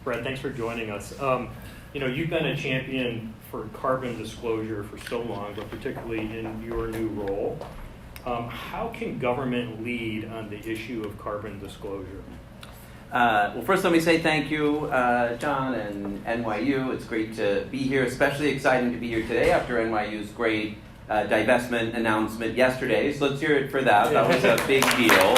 Brad, thanks for joining us. You've been a champion for carbon disclosure for so long, but particularly in your new role. How can government lead on the issue of carbon disclosure? Well, first let me say thank you, John and NYU. It's great to be here, especially exciting to be here today after NYU's great divestment announcement yesterday. So let's hear it for that. That was a big deal.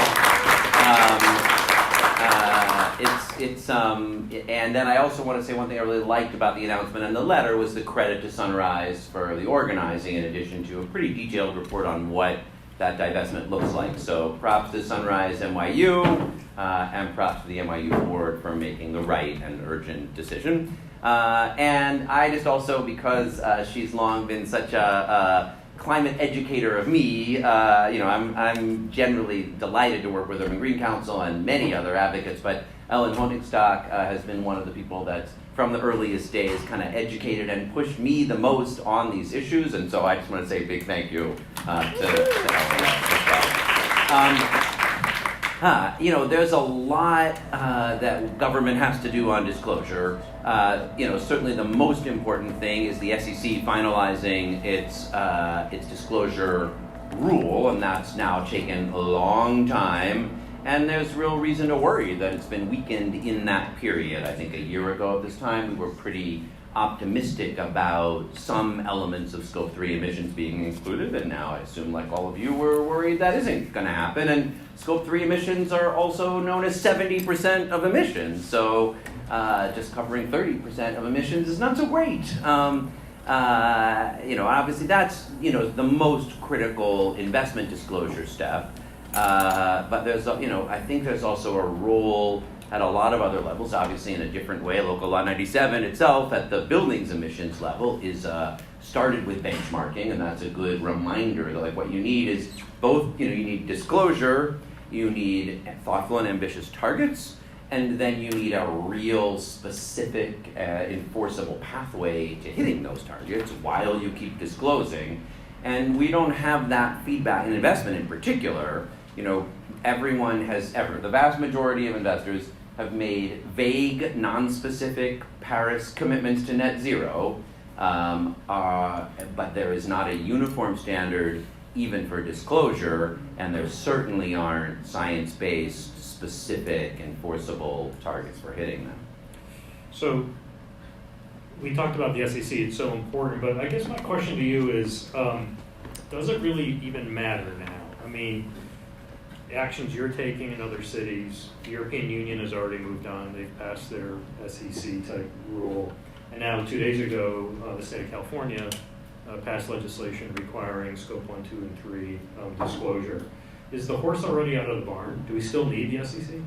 And then I also want to say one thing I really liked about the announcement and the letter was the credit to Sunrise for the organizing, in addition to a pretty detailed report on what that divestment looks like. So props to Sunrise NYU, and props to the NYU board for making the right and urgent decision. And I just also, because she's long been such a climate educator of me, I'm generally delighted to work with Urban Green Council and many other advocates, but Ellen Honigstock has been one of the people that's from the earliest days kind of educated and pushed me the most on these issues, and so I just want to say a big thank you to Ellen as well. There's a lot that government has to do on disclosure. Certainly the most important thing is the SEC finalizing its disclosure rule, and that's now taken a long time. And there's real reason to worry that it's been weakened in that period. I think a year ago at this time, we were pretty optimistic about some elements of Scope 3 emissions being included, and now I assume, like all of you, we're worried that isn't going to happen. And Scope 3 emissions are also known as 70% of emissions, so just covering 30% of emissions is not so great. Obviously that's, the most critical investment disclosure step. But there's, I think there's also a role at a lot of other levels, obviously in a different way. Local Law 97 itself at the buildings emissions level is started with benchmarking, and that's a good reminder that what you need is both, you need disclosure, you need thoughtful and ambitious targets, and then you need a real specific enforceable pathway to hitting those targets while you keep disclosing. And we don't have that feedback in investment in particular. Everyone has the vast majority of investors have made vague, non-specific Paris commitments to net zero, but there is not a uniform standard even for disclosure, and there certainly aren't science-based, specific, enforceable targets for hitting them. So we talked about the SEC, it's so important, but I guess my question to you is, does it really even matter now? I mean, the actions you're taking in other cities, the European Union has already moved on, they've passed their SEC type rule, and now 2 days ago, the state of California passed legislation requiring Scope 1, 2, and 3 disclosure. Is the horse already out of the barn? Do we still need the SEC?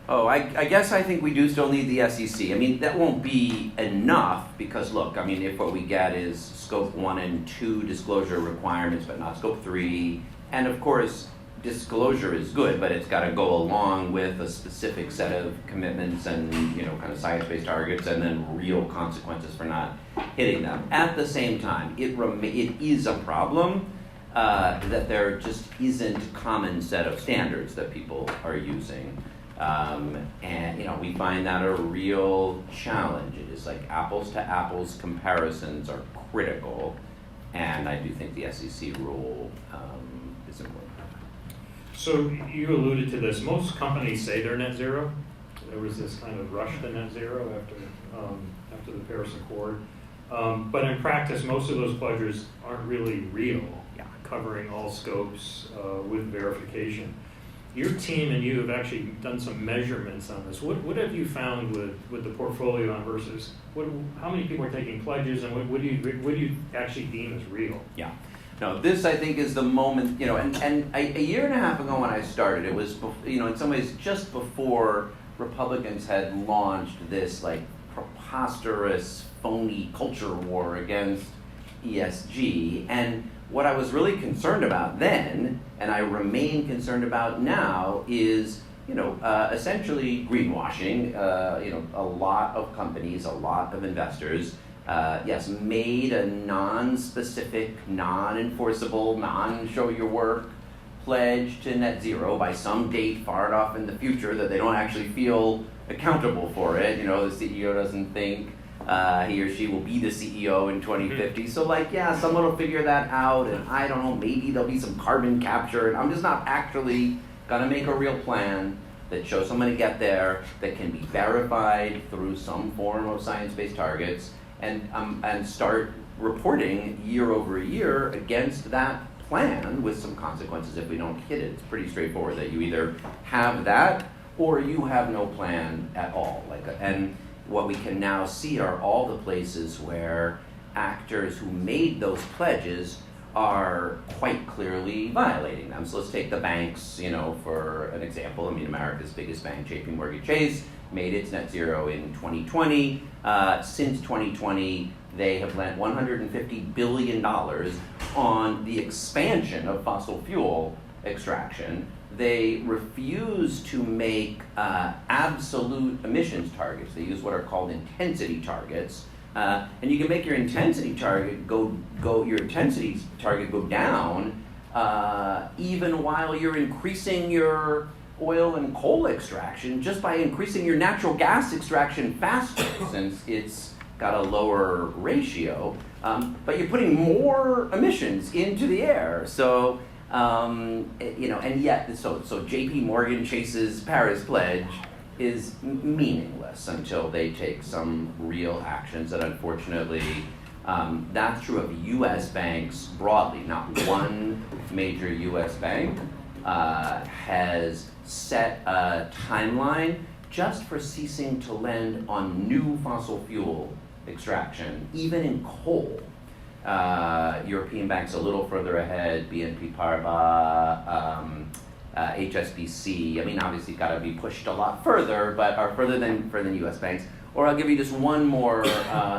Oh, I guess I think we do still need the SEC. I mean, that won't be enough because, look, I mean, if what we get is Scope 1 and 2 disclosure requirements, but not Scope 3, and of course, disclosure is good, but it's got to go along with a specific set of commitments and, kind of science-based targets and then real consequences for not hitting them. At the same time, it is a problem that there just isn't a common set of standards that people are using. And we find that a real challenge. It is like apples to apples comparisons are critical, and I do think the SEC rule is important. So you alluded to this. Most companies say they're net zero. There was this kind of rush to net zero after the Paris Accord. But in practice, most of those pledges aren't really real, covering all scopes with verification. Your team and you have actually done some measurements on this. What have you found with the portfolio on versus how many people are taking pledges, and what do you actually deem as real? Yeah. No, this I think is the moment, and a year and a half ago when I started, it was, in some ways just before Republicans had launched this preposterous, phony culture war against ESG. And what I was really concerned about then, and I remain concerned about now, is essentially greenwashing. A lot of companies, a lot of investors, made a non-specific, non-enforceable, non-show your work pledge to net zero by some date far enough in the future that they don't actually feel accountable for it. You know, the CEO doesn't think he or she will be the CEO in 2050. So like, yeah, someone will figure that out, and I don't know, maybe there'll be some carbon capture, and I'm just not actually gonna make a real plan that shows I'm gonna get there, that can be verified through some form of science-based targets, and start reporting year over year against that plan with some consequences if we don't hit it. It's pretty straightforward that you either have that or you have no plan at all. And what we can now see are all the places where actors who made those pledges are quite clearly violating them. So let's take the banks, you know, for an example. I mean, America's biggest bank, JP Chase, made its net zero in 2020. Since 2020, they have lent $150 billion on the expansion of fossil fuel extraction. They refuse to make absolute emissions targets. They use what are called intensity targets. And you can make your intensity target go down even while you're increasing your oil and coal extraction just by increasing your natural gas extraction faster, since it's got a lower ratio. But you're putting more emissions into the air. So you know, and yet, so J.P. Morgan Chase's Paris Pledge is meaningless until they take some real actions. And unfortunately, that's true of U.S. banks broadly. Not one major U.S. bank has set a timeline just for ceasing to lend on new fossil fuel extraction, even in coal. European banks a little further ahead, BNP Paribas, HSBC. I mean, obviously got to be pushed a lot further, but are further than U.S. banks. Or I'll give you just one more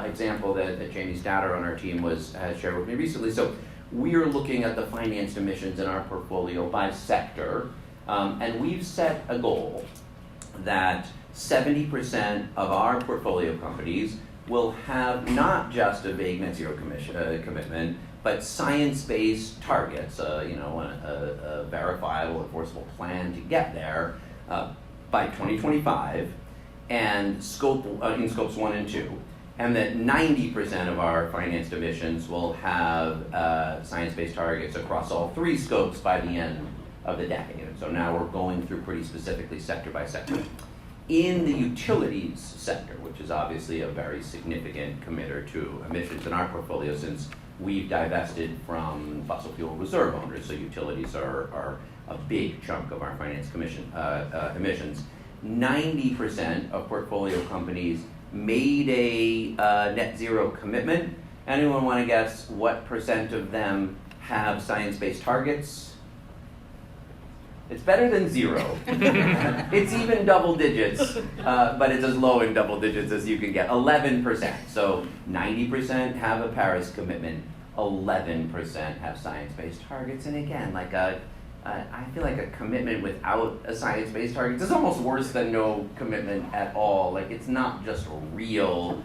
example that Jamie Statter on our team has shared with me recently. So we're looking at the financed emissions in our portfolio by sector, and we've set a goal that 70% of our portfolio companies will have not just a vague net zero commitment, but science-based targets, a verifiable, enforceable plan to get there by 2025, and in scopes 1 and 2, and that 90% of our financed emissions will have science-based targets across all 3 scopes by the end of the decade. And so now we're going through pretty specifically sector by sector. In the utilities sector, which is obviously a very significant committer to emissions in our portfolio, since we've divested from fossil fuel reserve owners, so utilities are a big chunk of our finance emissions. 90% of portfolio companies made a net zero commitment. Anyone want to guess what percent of them have science-based targets? It's better than 0. It's even double digits, but it's as low in double digits as you can get. 11%. So 90% have a Paris commitment. 11% have science-based targets. And again, I feel like a commitment without a science-based target is almost worse than no commitment at all. Like, it's not just real.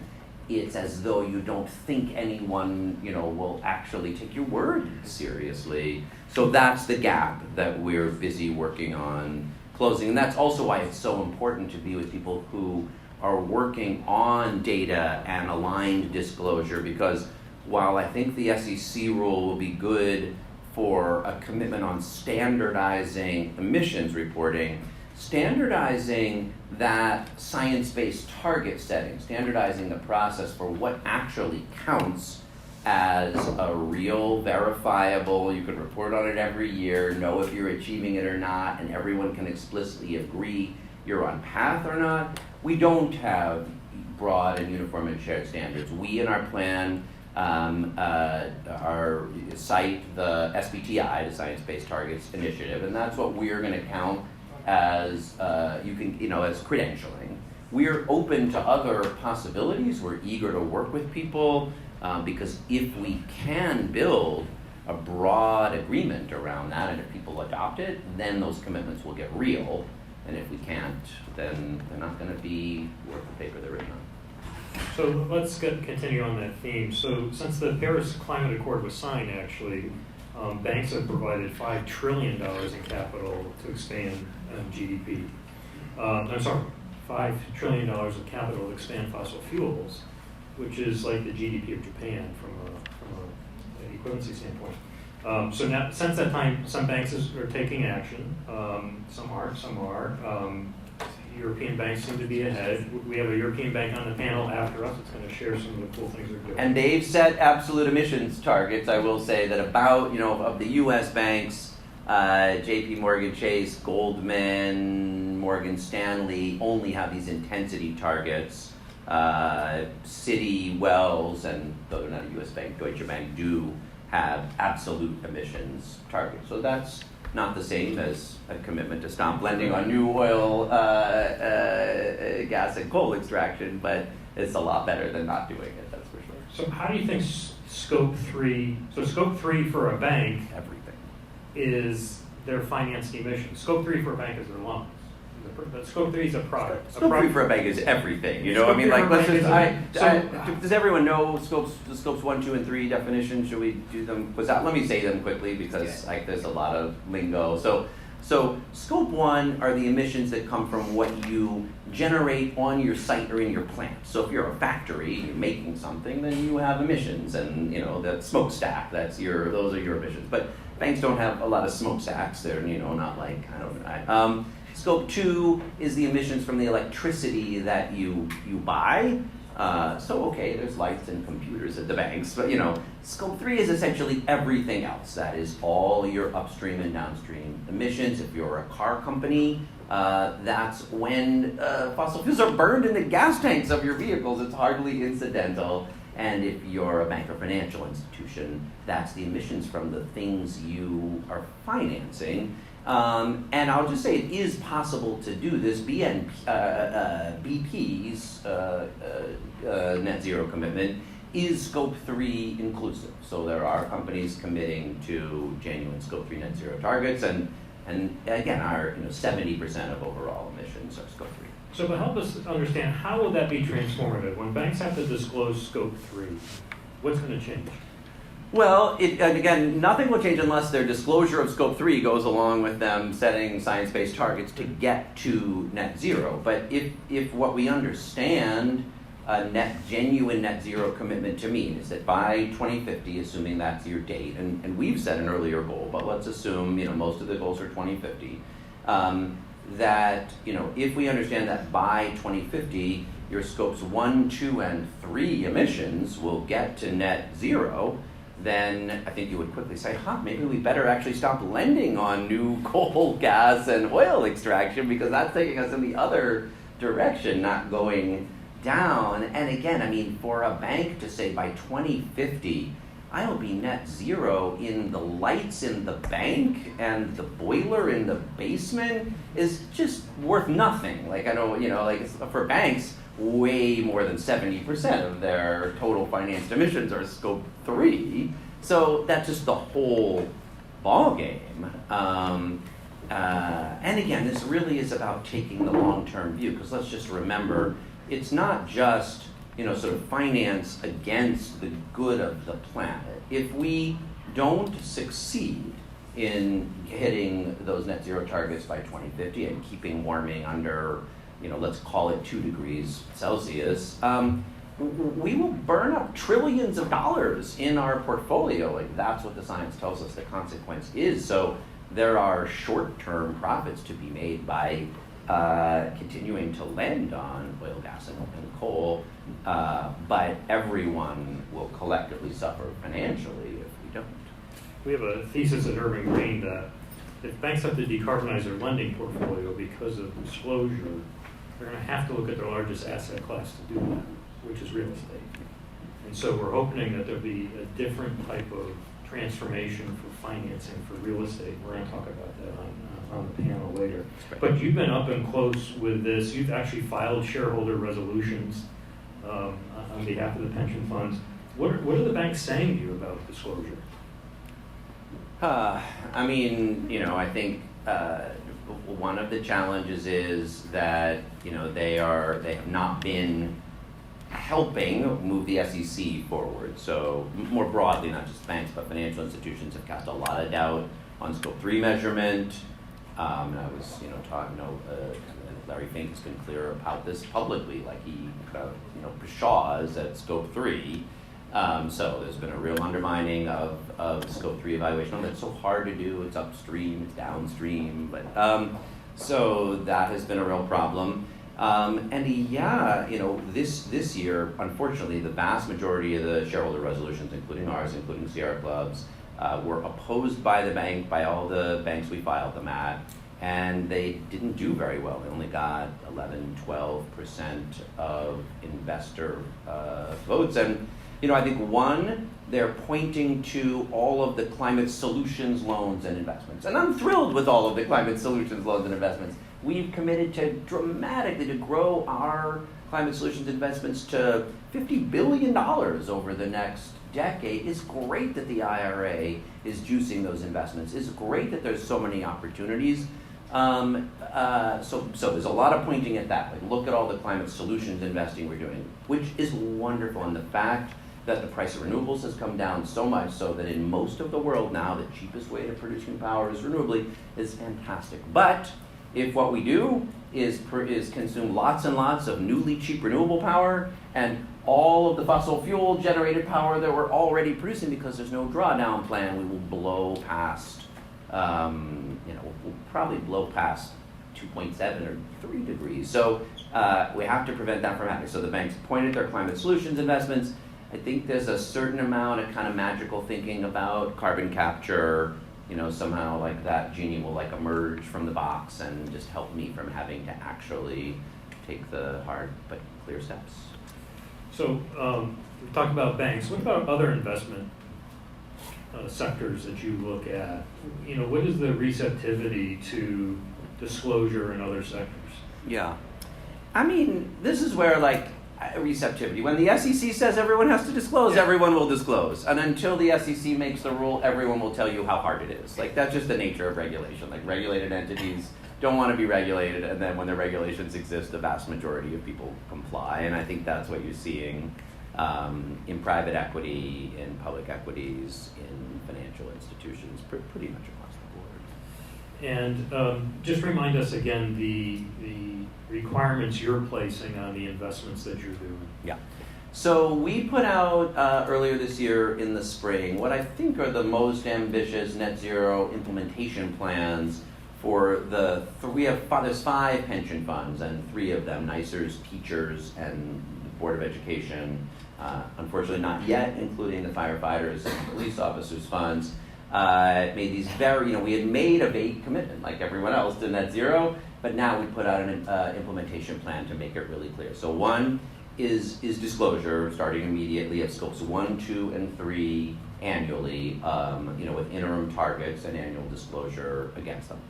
It's as though you don't think anyone, will actually take your word seriously. So that's the gap that we're busy working on closing. And that's also why it's so important to be with people who are working on data and aligned disclosure, because while I think the SEC rule will be good for a commitment on standardizing emissions reporting, standardizing that science-based target setting, standardizing the process for what actually counts as a real, verifiable, you can report on it every year, know if you're achieving it or not, and everyone can explicitly agree you're on path or not. We don't have broad and uniform and shared standards. We, in our plan, cite the SBTI, the Science Based Targets Initiative, and that's what we're going to count as as credentialing. We're open to other possibilities. We're eager to work with people because if we can build a broad agreement around that, and if people adopt it, then those commitments will get real. And if we can't, then they're not going to be worth the paper they're written on. So let's continue on that theme. So since the Paris Climate Accord was signed, actually, banks have provided $5 trillion in capital to expand GDP. I'm sorry, $5 trillion of capital to expand fossil fuels, which is like the GDP of Japan from an equivalency standpoint. So now, since that time, some banks are taking action. Some aren't. Some are. European banks seem to be ahead. We have a European bank on the panel after us. It's going to share some of the cool things they're doing. And they've set absolute emissions targets. I will say that about, of the U.S. banks, J.P. Morgan Chase, Goldman, Morgan Stanley only have these intensity targets. Citi, Wells, and though they're not a U.S. bank, Deutsche Bank do have absolute emissions targets. So that's not the same as a commitment to stop blending on new oil, gas, and coal extraction, but it's a lot better than not doing it, that's for sure. So how do you think Scope 3, so Scope 3 for a bank Everything. is their financed emissions. Scope 3 for a bank is their loans. But Scope 3 is a product. Scope 3 for a bank is everything, Scope I mean, like, let's just, so, does everyone know the scopes 1, 2, and 3 definitions? Should we do them? Let me say them quickly because there's a lot of lingo. So Scope 1 are the emissions that come from what you generate on your site or in your plant. So if you're a factory, you're making something, then you have emissions, and that smokestack, those are your emissions. But banks don't have a lot of smokestacks. They're not like, I don't know. Scope 2 is the emissions from the electricity that you buy. There's lights and computers at the banks, but Scope 3 is essentially everything else. That is all your upstream and downstream emissions. If you're a car company, that's when fossil fuels are burned in the gas tanks of your vehicles. It's hardly incidental. And if you're a bank or financial institution, that's the emissions from the things you are financing. And I'll just say it is possible to do this. BP's net zero commitment is Scope 3 inclusive. So there are companies committing to genuine Scope 3 net zero targets, and again, our 70% of overall emissions are Scope 3. So to help us understand, how will that be transformative? When banks have to disclose Scope 3, what's going to change? Well, again, nothing will change unless their disclosure of Scope 3 goes along with them setting science-based targets to get to net zero. But if what we understand a genuine net zero commitment to mean is that by 2050, assuming that's your date, and we've set an earlier goal, but let's assume most of the goals are 2050, that if we understand that by 2050, your scopes 1, 2, and 3 emissions will get to net zero, then I think you would quickly say, maybe we better actually stop lending on new coal, gas, and oil extraction because that's taking us in the other direction, not going down. And again, I mean, for a bank to say by 2050, I'll be net zero in the lights in the bank and the boiler in the basement is just worth nothing. Like, I know, for banks, way more than 70% of their total financed emissions are Scope 3. So that's just the whole ballgame. And again, this really is about taking the long-term view, because let's just remember, it's not just sort of finance against the good of the planet. If we don't succeed in hitting those net zero targets by 2050 and keeping warming under let's call it 2 degrees Celsius, we will burn up trillions of dollars in our portfolio. Like, that's what the science tells us the consequence is. So there are short-term profits to be made by continuing to lend on oil, gas, and coal, but everyone will collectively suffer financially if we don't. We have a thesis at Urban Green that if banks have to decarbonize their lending portfolio because of disclosure, they're going to have to look at their largest asset class to do that, which is real estate. And so we're hoping that there'll be a different type of transformation for financing for real estate. We're going to talk about that on the panel later. But you've been up and close with this. You've actually filed shareholder resolutions on behalf of the pension funds. What are the banks saying to you about disclosure? I mean, I think one of the challenges is that they have not been helping move the SEC forward. So more broadly, not just banks, but financial institutions have cast a lot of doubt on Scope 3 measurement. And I was, talking, Larry Fink has been clear about this publicly, like he, pshaws at Scope 3. So there's been a real undermining of Scope 3 evaluation. It's so hard to do. It's upstream, it's downstream, but so that has been a real problem. This year, unfortunately, the vast majority of the shareholder resolutions, including ours, including Sierra Club's, were opposed by the bank, by all the banks we filed them at, and they didn't do very well. They only got 11-12% of investor votes. And I think they're pointing to all of the climate solutions loans and investments. And I'm thrilled with all of the climate solutions loans and investments. We've committed to dramatically to grow our climate solutions investments to $50 billion over the next decade. It's great that the IRA is juicing those investments. It's great that there's so many opportunities. So there's a lot of pointing at that. Like, look at all the climate solutions investing we're doing, which is wonderful. And the fact that the price of renewables has come down so much so that in most of the world now, the cheapest way to produce new power is renewably is fantastic. But if what we do is consume lots and lots of newly cheap renewable power and all of the fossil fuel generated power that we're already producing because there's no drawdown plan, we will blow past, we'll probably blow past 2.7 or 3 degrees. So we have to prevent that from happening. So the banks pointed their climate solutions investments. I think there's a certain amount of kind of magical thinking about carbon capture. Somehow like that genie will like emerge from the box and just help me from having to actually take the hard but clear steps. So we talked about banks. What about other investment sectors that you look at? What is the receptivity to disclosure in other sectors? Yeah. I mean, this is where receptivity. When the SEC says everyone has to disclose, everyone will disclose. And until the SEC makes the rule, everyone will tell you how hard it is. That's just the nature of regulation. Regulated entities don't want to be regulated, and then when the regulations exist, the vast majority of people comply. And I think that's what you're seeing in private equity, in public equities, in financial institutions, pretty much across the board. And just remind us again the requirements you're placing on the investments that you're doing. Yeah. So we put out earlier this year in the spring what I think are the most ambitious net zero implementation plans for there's 5 pension funds, and 3 of them, NYCers, teachers, and the Board of Education, unfortunately not yet, including the firefighters and police officers funds, made these we had made a vague commitment like everyone else to net zero, but now we put out an implementation plan to make it really clear. So one is disclosure, starting immediately at scopes 1, 2, and 3 annually, with interim targets and annual disclosure against them.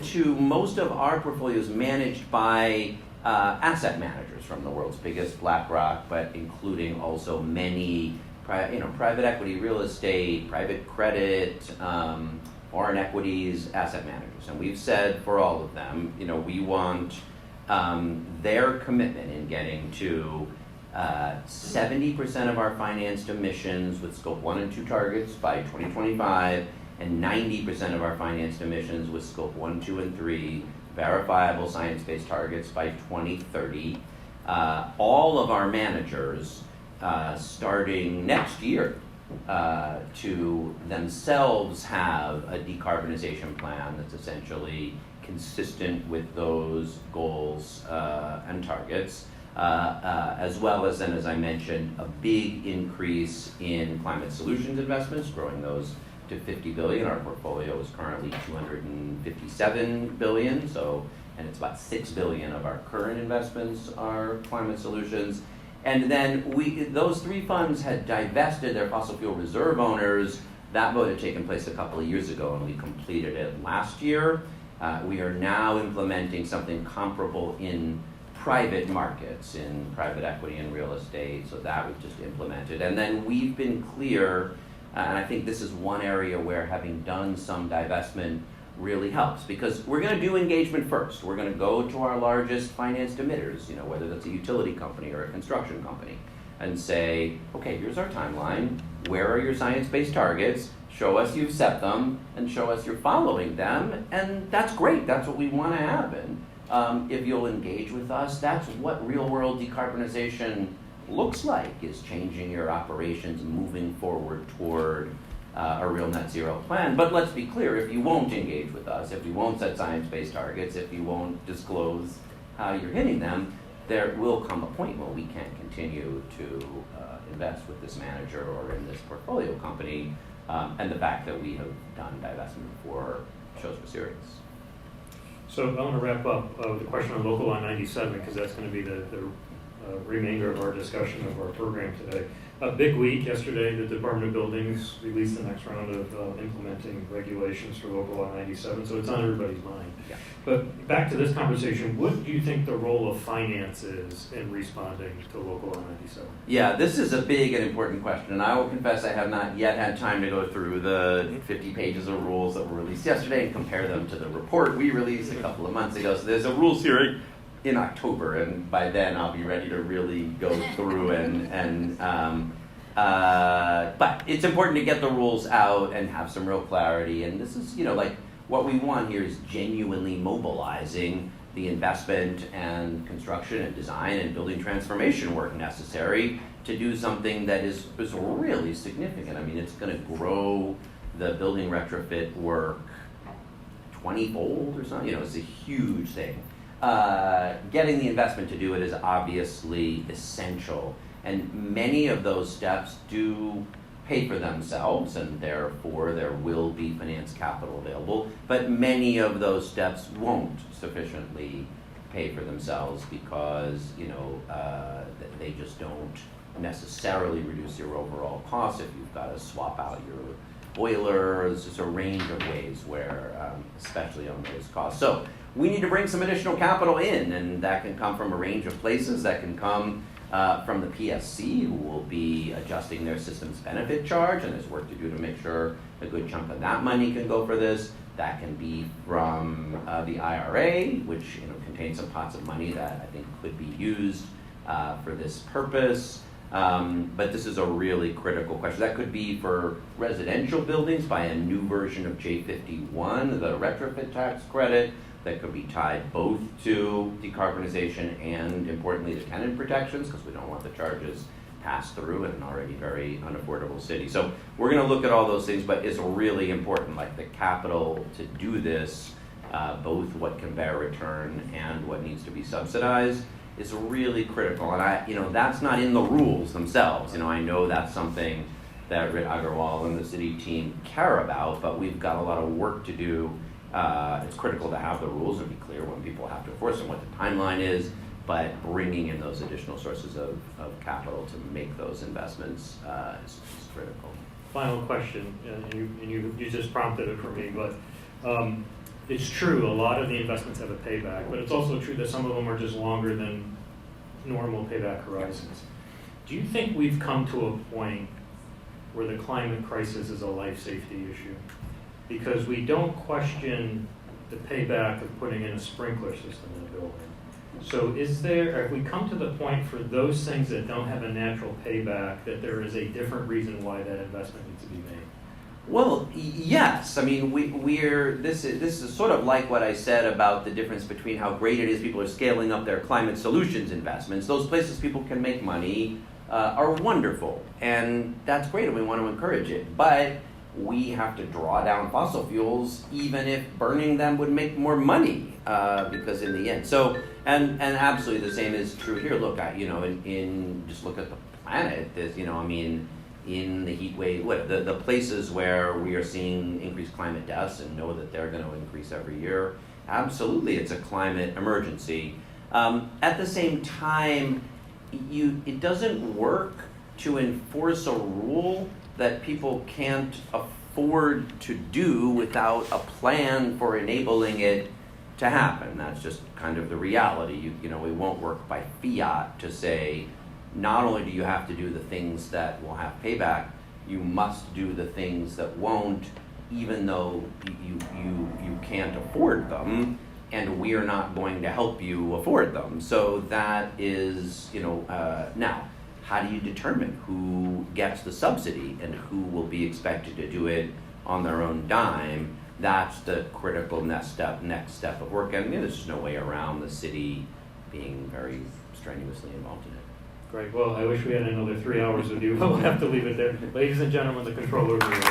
2, most of our portfolios managed by asset managers from the world's biggest, BlackRock, but including also many private equity, real estate, private credit, foreign equity asset managers. And we've said for all of them, we want their commitment in getting to 70% of our financed emissions with scope 1 and 2 targets by 2025, and 90% of our financed emissions with scope 1, 2, and 3 verifiable science-based targets by 2030. All of our managers, starting next year, to themselves have a decarbonization plan that's essentially consistent with those goals and targets, as well as then, as I mentioned, a big increase in climate solutions investments, growing those to $50 billion. Our portfolio is currently $257 billion, and it's about $6 billion of our current investments are climate solutions. And then those 3 funds had divested their fossil fuel reserve owners. That vote had taken place a couple of years ago, and we completed it last year. We are now implementing something comparable in private markets, in private equity and real estate, so that was just implemented. And then we've been clear, and I think this is one area where, having done some divestment, really helps, because we're going to do engagement first. We're going to go to our largest financed emitters, whether that's a utility company or a construction company, and say, okay, here's our timeline. Where are your science-based targets? Show us you've set them, and show us you're following them, and that's great. That's what we want to happen. If you'll engage with us, that's what real-world decarbonization looks like, is changing your operations, moving forward toward a real net zero plan. But let's be clear, if you won't engage with us, if you won't set science-based targets, if you won't disclose how you're hitting them, there will come a point where we can't continue to invest with this manager or in this portfolio company, and the fact that we have done divestment before shows we're serious. So I want to wrap up with a question on Local Law 97, because that's going to be the remainder of our discussion of our program today. A big week yesterday. The Department of Buildings released the next round of implementing regulations for Local Law 97, so it's on everybody's mind. Yeah. But back to this conversation, what do you think the role of finance is in responding to Local Law 97? Yeah, this is a big and important question, and I will confess I have not yet had time to go through the 50 pages of rules that were released yesterday and compare them to the report we released a couple of months ago. So there's a rules hearing in October, and by then I'll be ready to really go through but it's important to get the rules out and have some real clarity. And this is, like, what we want here is genuinely mobilizing the investment and construction and design and building transformation work necessary to do something that is really significant. I mean, it's going to grow the building retrofit work 20-fold or something. It's a huge thing. Getting the investment to do it is obviously essential, and many of those steps do pay for themselves, and therefore there will be finance capital available, but many of those steps won't sufficiently pay for themselves because they just don't necessarily reduce your overall costs if you've got to swap out your boiler. There's just a range of ways where, especially on those costs. So we need to bring some additional capital in, and that can come from a range of places. That can come from the PSC, who will be adjusting their systems benefit charge, and there's work to do to make sure a good chunk of that money can go for this. That can be from the IRA, which contains some pots of money that I think could be used for this purpose. But this is a really critical question. That could be for residential buildings by a new version of J51, the retrofit tax credit, that could be tied both to decarbonization and, importantly, to tenant protections, because we don't want the charges passed through in an already very unaffordable city. So we're going to look at all those things, but it's really important, like the capital to do this, both what can bear return and what needs to be subsidized, is really critical. And that's not in the rules themselves. I know that's something that Rit Agarwal and the city team care about, but we've got a lot of work to do. It's critical to have the rules and be clear when people have to enforce them, what the timeline is, but bringing in those additional sources of capital to make those investments is critical. Final question, and you just prompted it for me, but it's true, a lot of the investments have a payback, but it's also true that some of them are just longer than normal payback horizons. Do you think we've come to a point where the climate crisis is a life safety issue? Because we don't question the payback of putting in a sprinkler system in a building. So have we come to the point for those things that don't have a natural payback that there is a different reason why that investment needs to be made? Well, yes. I mean, this is sort of like what I said about the difference between how great it is people are scaling up their climate solutions investments. Those places people can make money are wonderful, and that's great, and we want to encourage it. But we have to draw down fossil fuels, even if burning them would make more money, because in the end. So, and absolutely the same is true here. Look, in just look at the planet. There's, in the heat wave, the places where we are seeing increased climate deaths and know that they're going to increase every year, absolutely, it's a climate emergency. At the same time, it doesn't work to enforce a rule that people can't afford to do without a plan for enabling it to happen. That's just kind of the reality. We won't work by fiat to say, not only do you have to do the things that will have payback, you must do the things that won't. even though you can't afford them, and we're not going to help you afford them. So that is, now, how do you determine who gets the subsidy and who will be expected to do it on their own dime? That's the critical next step of work. And there's just no way around the city being very strenuously involved in it. Great. Well, I wish we had another 3 hours with you, but we'll have to leave it there. Ladies and gentlemen, the Comptroller Lander.